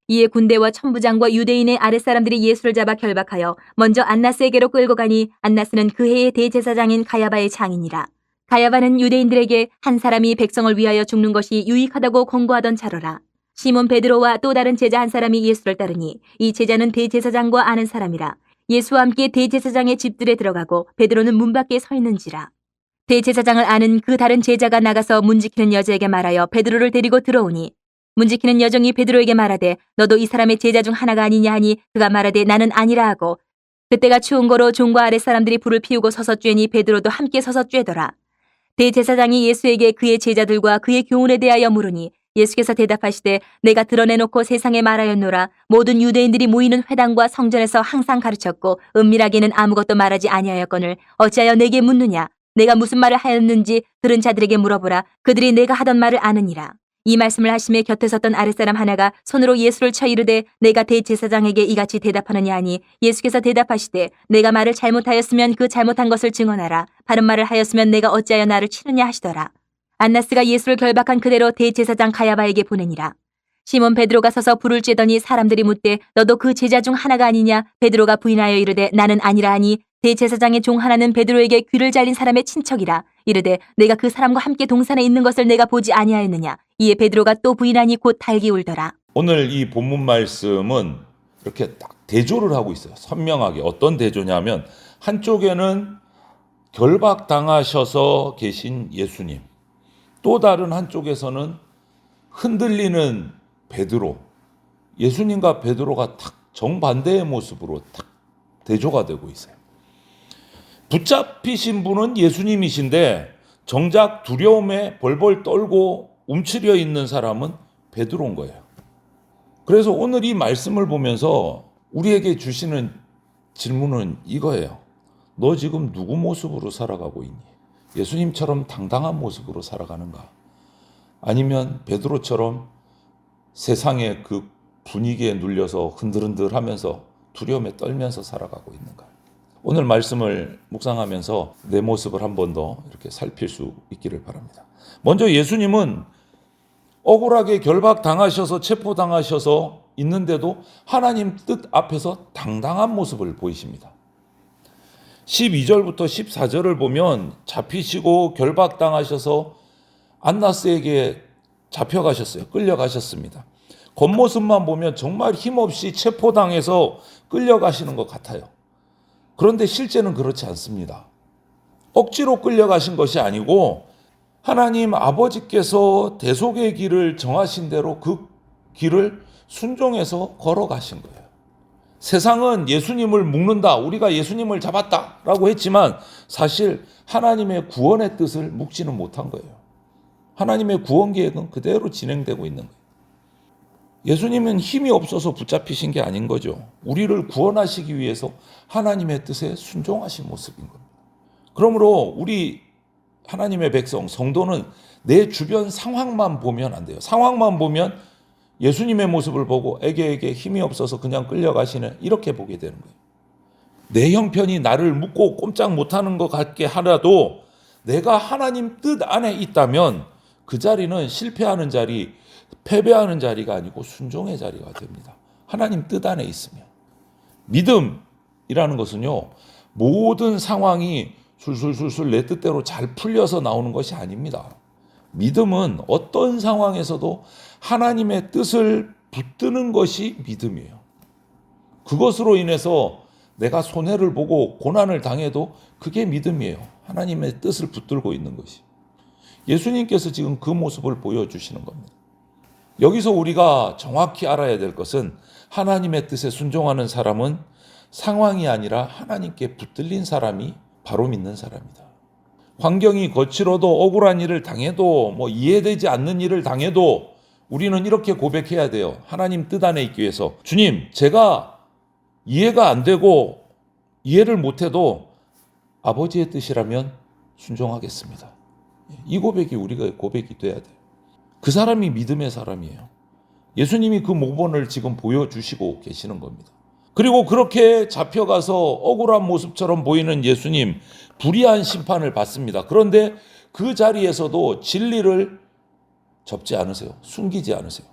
이에 군대와 천부장과 유대인의 아랫사람들이 예수를 잡아 결박하여 먼저 안나스에게로 끌고 가니 안나스는 그 해의 대제사장인 가야바의 장이니라. 가야바는 유대인들에게 한 사람이 백성을 위하여 죽는 것이 유익하다고 권고하던 자로라. 시몬 베드로와 또 다른 제자 한 사람이 예수를 따르니 이 제자는 대제사장과 아는 사람이라. 예수와 함께 대제사장의 집들에 들어가고 베드로는 문 밖에 서 있는지라. 대제사장을 아는 그 다른 제자가 나가서 문지키는 여자에게 말하여 베드로를 데리고 들어오니 문지키는 여종이 베드로에게 말하되 너도 이 사람의 제자 중 하나가 아니냐 하니 그가 말하되 나는 아니라 하고 그때가 추운 거로 종과 아랫사람들이 불을 피우고 서서 쬐니 베드로도 함께 서서 쬐더라. 대제사장이 예수에게 그의 제자들과 그의 교훈에 대하여 물으니 예수께서 대답하시되 내가 드러내놓고 세상에 말하였노라. 모든 유대인들이 모이는 회당과 성전에서 항상 가르쳤고 은밀하게는 아무것도 말하지 아니하였거늘 어찌하여 내게 묻느냐. 내가 무슨 말을 하였는지 들은 자들에게 물어보라. 그들이 내가 하던 말을 아느니라. 이 말씀을 하심에 곁에 섰던 아랫사람 하나가 손으로 예수를 쳐 이르되 내가 대제사장에게 이같이 대답하느냐 하니 예수께서 대답하시되 내가 말을 잘못하였으면 그 잘못한 것을 증언하라. 바른 말을 하였으면 내가 어찌하여 나를 치느냐 하시더라. 안나스가 예수를 결박한 그대로 대제사장 가야바에게 보내니라. 시몬 베드로가 서서 불을 쬐더니 사람들이 묻되 너도 그 제자 중 하나가 아니냐. 베드로가 부인하여 이르되 나는 아니라 하니 대제사장의 종 하나는 베드로에게 귀를 잘린 사람의 친척이라. 이르되 내가 그 사람과 함께 동산에 있는 것을 내가 보지 아니하였느냐. 이에 베드로가 또 부인하니 곧 달기 울더라. 오늘 이 본문 말씀은 이렇게 딱 대조를 하고 있어요. 선명하게. 어떤 대조냐면 한쪽에는 결박당하셔서 계신 예수님, 또 다른 한쪽에서는 흔들리는 베드로, 예수님과 베드로가 딱 정반대의 모습으로 딱 대조가 되고 있어요. 붙잡히신 분은 예수님이신데 정작 두려움에 벌벌 떨고 움츠려 있는 사람은 베드로인 거예요. 그래서 오늘 이 말씀을 보면서 우리에게 주시는 질문은 이거예요. 너 지금 누구 모습으로 살아가고 있니? 예수님처럼 당당한 모습으로 살아가는가? 아니면 베드로처럼 세상의 그 분위기에 눌려서 흔들흔들하면서 두려움에 떨면서 살아가고 있는가? 오늘 말씀을 묵상하면서 내 모습을 한 번 더 이렇게 살필 수 있기를 바랍니다. 먼저 예수님은 억울하게 결박당하셔서 체포당하셔서 있는데도 하나님 뜻 앞에서 당당한 모습을 보이십니다. 12절부터 14절을 보면 잡히시고 결박당하셔서 안나스에게 잡혀가셨어요. 끌려가셨습니다. 겉모습만 보면 정말 힘없이 체포당해서 끌려가시는 것 같아요. 그런데 실제는 그렇지 않습니다. 억지로 끌려가신 것이 아니고 하나님 아버지께서 대속의 길을 정하신 대로 그 길을 순종해서 걸어가신 거예요. 세상은 예수님을 묶는다, 우리가 예수님을 잡았다 라고 했지만 사실 하나님의 구원의 뜻을 묶지는 못한 거예요. 하나님의 구원 계획은 그대로 진행되고 있는 거예요. 예수님은 힘이 없어서 붙잡히신 게 아닌 거죠. 우리를 구원하시기 위해서 하나님의 뜻에 순종하신 모습인 겁니다. 그러므로 우리 하나님의 백성, 성도는 내 주변 상황만 보면 안 돼요. 상황만 보면 예수님의 모습을 보고 에게 힘이 없어서 그냥 끌려가시네, 이렇게 보게 되는 거예요. 내 형편이 나를 묶고 꼼짝 못하는 것 같게 하라도 내가 하나님 뜻 안에 있다면 그 자리는 실패하는 자리, 패배하는 자리가 아니고 순종의 자리가 됩니다. 하나님 뜻 안에 있으면. 믿음이라는 것은요, 모든 상황이 술술술술 내 뜻대로 잘 풀려서 나오는 것이 아닙니다. 믿음은 어떤 상황에서도 하나님의 뜻을 붙드는 것이 믿음이에요. 그것으로 인해서 내가 손해를 보고 고난을 당해도 그게 믿음이에요. 하나님의 뜻을 붙들고 있는 것이. 예수님께서 지금 그 모습을 보여주시는 겁니다. 여기서 우리가 정확히 알아야 될 것은 하나님의 뜻에 순종하는 사람은 상황이 아니라 하나님께 붙들린 사람이 바로 믿는 사람이다. 환경이 거칠어도 억울한 일을 당해도 이해되지 않는 일을 당해도 우리는 이렇게 고백해야 돼요. 하나님 뜻 안에 있기 위해서. 주님, 제가 이해가 안 되고 이해를 못해도 아버지의 뜻이라면 순종하겠습니다. 이 고백이 우리가 고백이 돼야 돼요. 그 사람이 믿음의 사람이에요. 예수님이 그 모범을 지금 보여주시고 계시는 겁니다. 그리고 그렇게 잡혀가서 억울한 모습처럼 보이는 예수님, 불의한 심판을 받습니다. 그런데 그 자리에서도 진리를 접지 않으세요. 숨기지 않으세요.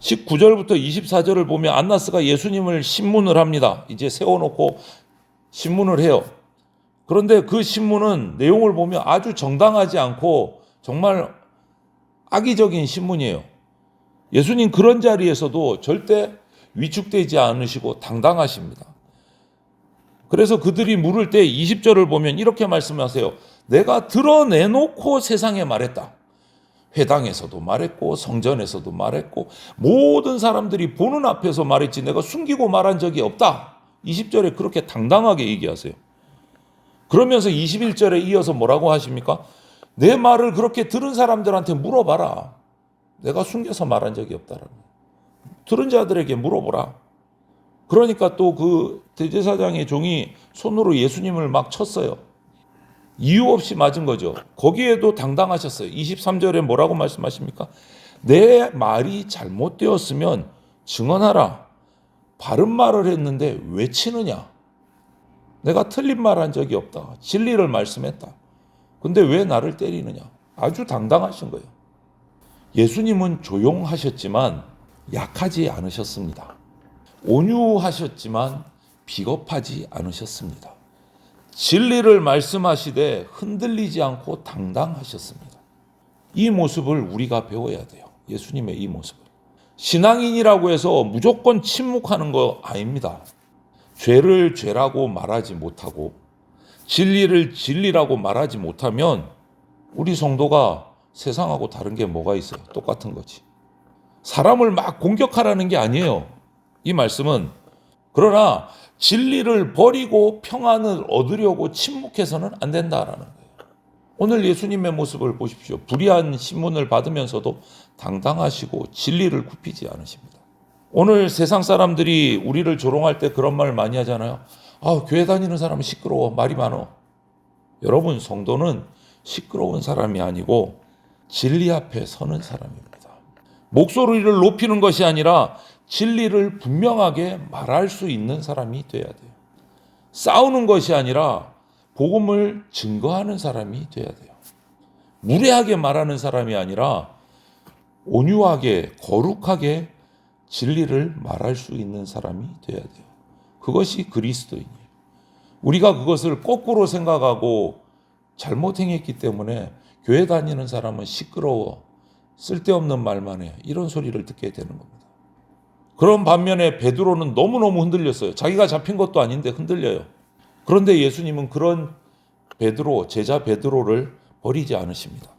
19절부터 24절을 보면 안나스가 예수님을 신문을 합니다. 이제 세워놓고 신문을 해요. 그런데 그 신문은 내용을 보면 아주 정당하지 않고 정말 악의적인 신문이에요. 예수님 그런 자리에서도 절대 위축되지 않으시고 당당하십니다. 그래서 그들이 물을 때 20절을 보면 이렇게 말씀하세요. 내가 드러내놓고 세상에 말했다. 회당에서도 말했고 성전에서도 말했고 모든 사람들이 보는 앞에서 말했지 내가 숨기고 말한 적이 없다. 20절에 그렇게 당당하게 얘기하세요. 그러면서 21절에 이어서 뭐라고 하십니까? 내 말을 그렇게 들은 사람들한테 물어봐라. 내가 숨겨서 말한 적이 없다라고. 들은 자들에게 물어보라. 그러니까 또 그 대제사장의 종이 손으로 예수님을 막 쳤어요. 이유 없이 맞은 거죠. 거기에도 당당하셨어요. 23절에 뭐라고 말씀하십니까? 내 말이 잘못되었으면 증언하라. 바른 말을 했는데 왜 치느냐? 내가 틀린 말 한 적이 없다. 진리를 말씀했다. 근데 왜 나를 때리느냐? 아주 당당하신 거예요. 예수님은 조용하셨지만 약하지 않으셨습니다. 온유하셨지만 비겁하지 않으셨습니다. 진리를 말씀하시되 흔들리지 않고 당당하셨습니다. 이 모습을 우리가 배워야 돼요. 예수님의 이 모습을. 신앙인이라고 해서 무조건 침묵하는 거 아닙니다. 죄를 죄라고 말하지 못하고 진리를 진리라고 말하지 못하면 우리 성도가 세상하고 다른 게 뭐가 있어요? 똑같은 거지. 사람을 막 공격하라는 게 아니에요. 이 말씀은. 그러나 진리를 버리고 평안을 얻으려고 침묵해서는 안 된다라는 거예요. 오늘 예수님의 모습을 보십시오. 불의한 신문을 받으면서도 당당하시고 진리를 굽히지 않으십니다. 오늘 세상 사람들이 우리를 조롱할 때 그런 말 많이 하잖아요. 교회 다니는 사람은 시끄러워. 말이 많어. 여러분, 성도는 시끄러운 사람이 아니고 진리 앞에 서는 사람입니다. 목소리를 높이는 것이 아니라 진리를 분명하게 말할 수 있는 사람이 돼야 돼요. 싸우는 것이 아니라 복음을 증거하는 사람이 돼야 돼요. 무례하게 말하는 사람이 아니라 온유하게 거룩하게 진리를 말할 수 있는 사람이 돼야 돼요. 그것이 그리스도인이에요. 우리가 그것을 거꾸로 생각하고 잘못 행했기 때문에 교회 다니는 사람은 시끄러워, 쓸데없는 말만 해, 이런 소리를 듣게 되는 겁니다. 그런 반면에 베드로는 너무너무 흔들렸어요. 자기가 잡힌 것도 아닌데 흔들려요. 그런데 예수님은 그런 베드로, 제자 베드로를 버리지 않으십니다.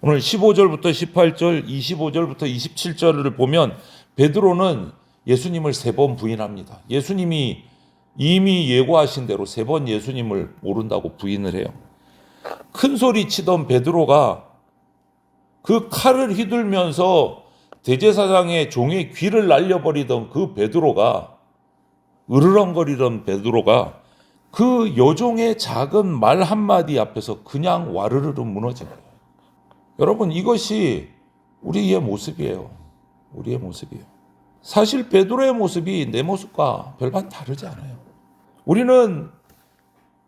오늘 15절부터 18절, 25절부터 27절을 보면 베드로는 예수님을 3번 부인합니다. 예수님이 이미 예고하신 대로 3번 예수님을 모른다고 부인을 해요. 큰 소리 치던 베드로가 그 칼을 휘둘면서 대제사장의 종의 귀를 날려버리던 그 베드로가, 으르렁거리던 베드로가 그 여종의 작은 말 한마디 앞에서 그냥 와르르르 무너진 거예요. 여러분, 이것이 우리의 모습이에요. 우리의 모습이에요. 사실 베드로의 모습이 내 모습과 별반 다르지 않아요. 우리는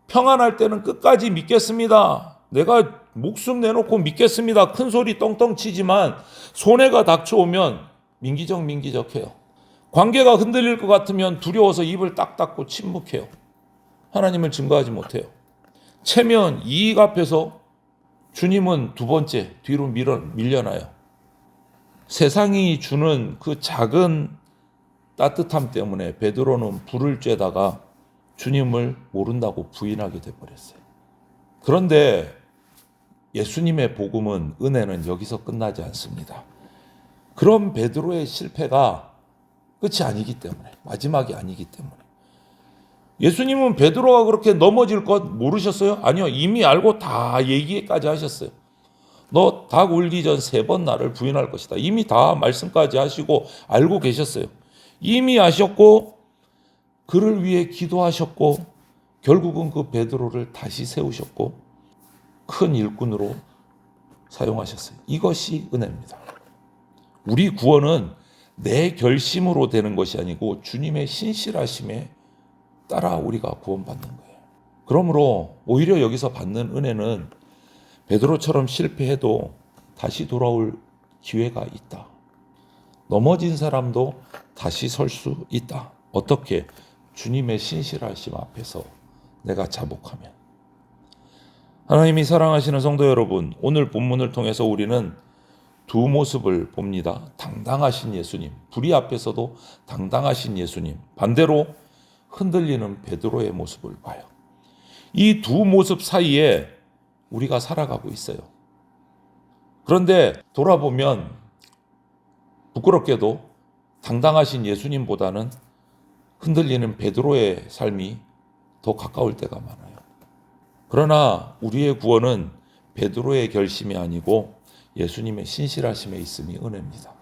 평안할 때는 끝까지 믿겠습니다. 내가 목숨 내놓고 믿겠습니다. 큰 소리 떵떵 치지만 손해가 닥쳐오면 민기적민기적해요. 관계가 흔들릴 것 같으면 두려워서 입을 딱 닫고 침묵해요. 하나님을 증거하지 못해요. 체면, 이익 앞에서 주님은 2번째 뒤로 밀려나요. 세상이 주는 그 작은 따뜻함 때문에 베드로는 불을 쬐다가 주님을 모른다고 부인하게 돼버렸어요. 그런데 예수님의 복음은, 은혜는 여기서 끝나지 않습니다. 그런 베드로의 실패가 끝이 아니기 때문에, 마지막이 아니기 때문에. 예수님은 베드로가 그렇게 넘어질 것 모르셨어요? 아니요, 이미 알고 다 얘기까지 하셨어요. 너 닭 울기 전 3번 나를 부인할 것이다. 이미 다 말씀까지 하시고 알고 계셨어요. 이미 아셨고 그를 위해 기도하셨고 결국은 그 베드로를 다시 세우셨고 큰 일꾼으로 사용하셨어요. 이것이 은혜입니다. 우리 구원은 내 결심으로 되는 것이 아니고 주님의 신실하심에 따라 우리가 구원받는 거예요. 그러므로 오히려 여기서 받는 은혜는 베드로처럼 실패해도 다시 돌아올 기회가 있다. 넘어진 사람도 다시 설 수 있다. 어떻게? 주님의 신실하심 앞에서 내가 자복하면. 하나님이 사랑하시는 성도 여러분, 오늘 본문을 통해서 우리는 두 모습을 봅니다. 당당하신 예수님, 불의 앞에서도 당당하신 예수님, 반대로 흔들리는 베드로의 모습을 봐요. 이 두 모습 사이에 우리가 살아가고 있어요. 그런데 돌아보면 부끄럽게도 당당하신 예수님보다는 흔들리는 베드로의 삶이 더 가까울 때가 많아요. 그러나 우리의 구원은 베드로의 결심이 아니고 예수님의 신실하심에 있음이 은혜입니다.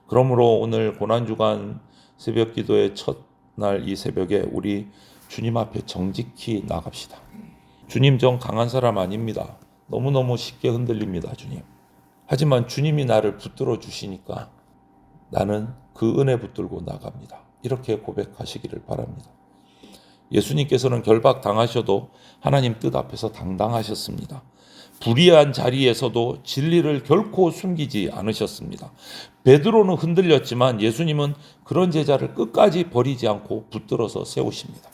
그러므로 오늘 고난주간 새벽 기도의 첫날 이 새벽에 우리 주님 앞에 정직히 나갑시다. 주님 전 강한 사람 아닙니다. 너무너무 쉽게 흔들립니다, 주님. 하지만 주님이 나를 붙들어 주시니까 나는 그 은혜 붙들고 나갑니다. 이렇게 고백하시기를 바랍니다. 예수님께서는 결박 당하셔도 하나님 뜻 앞에서 당당하셨습니다. 불의한 자리에서도 진리를 결코 숨기지 않으셨습니다. 베드로는 흔들렸지만 예수님은 그런 제자를 끝까지 버리지 않고 붙들어서 세우십니다.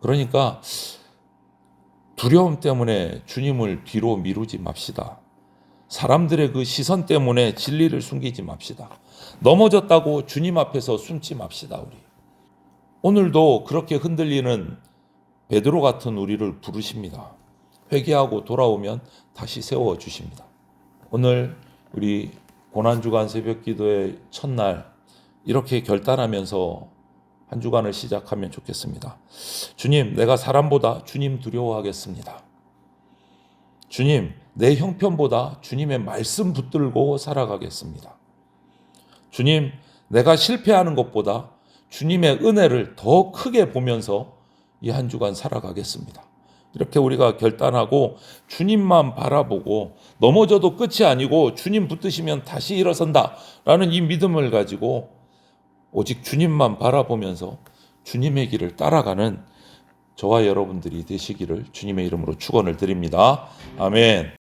그러니까 두려움 때문에 주님을 뒤로 미루지 맙시다. 사람들의 그 시선 때문에 진리를 숨기지 맙시다. 넘어졌다고 주님 앞에서 숨지 맙시다, 우리. 오늘도 그렇게 흔들리는 베드로 같은 우리를 부르십니다. 회개하고 돌아오면 다시 세워 주십니다. 오늘 우리 고난주간 새벽 기도의 첫날 이렇게 결단하면서 한 주간을 시작하면 좋겠습니다. 주님, 내가 사람보다 주님 두려워하겠습니다. 주님, 내 형편보다 주님의 말씀 붙들고 살아가겠습니다. 주님, 내가 실패하는 것보다 주님의 은혜를 더 크게 보면서 이 한 주간 살아가겠습니다. 이렇게 우리가 결단하고 주님만 바라보고 넘어져도 끝이 아니고 주님 붙드시면 다시 일어선다라는 이 믿음을 가지고 오직 주님만 바라보면서 주님의 길을 따라가는 저와 여러분들이 되시기를 주님의 이름으로 축원을 드립니다. 아멘.